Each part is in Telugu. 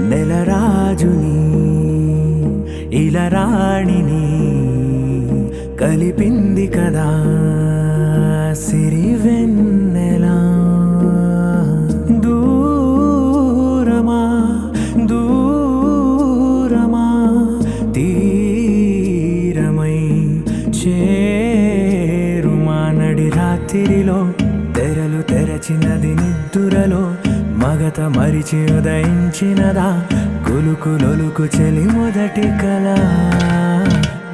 నెలరాజుని ఇలరాణిని కలిపింది కదా సిరివెన్నెలా. దూరమా దూరమా తీరమై చేరుమా నడి రాత్రిలో తెరలు తెరచినది నిద్దురలో మగత మరిచి ఉదయించినదా కులుకులొలుకు చెలి మొదటి కళ.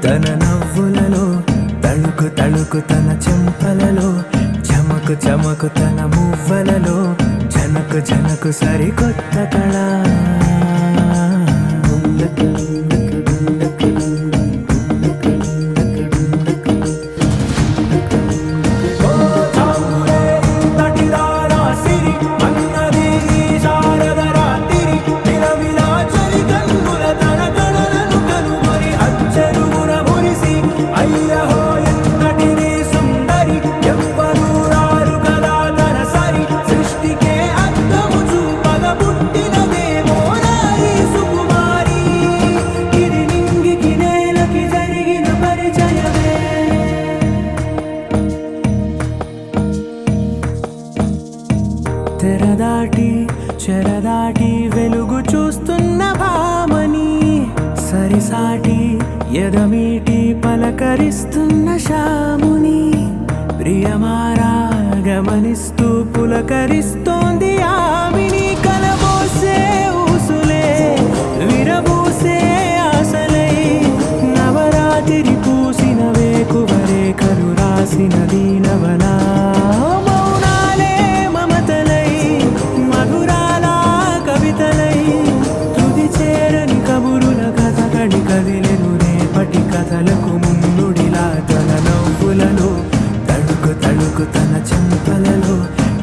తన నవ్వులలో తళుకు తళుకు తన చెంపలలో చమకు చమకు తన మువ్వలలో జనకు జనకు సరికొత్త కళ. తెరదాటి చెరదాటి వెలుగు చూస్తున్న భామని సరిసాటి ఎదమీటి పలకరిస్తున్న శాముని ప్రియమారా గమనిస్తూ పులకరిస్తోంది ఆమిని. కలబోసే ఊసులే విరబూసే ఆశలై నవరాత్రి పూసిన వేకువరేఖలు రాసిన దీనవనా. కదిలెను రేపటి కథలకు ముందుడిలా తన నవ్వులలో తళుకు తళుకు తన చెంపలలో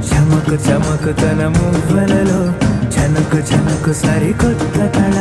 చమకు చమకు తన మువ్వలలో జనకు జనకు సరికొత్త కళ.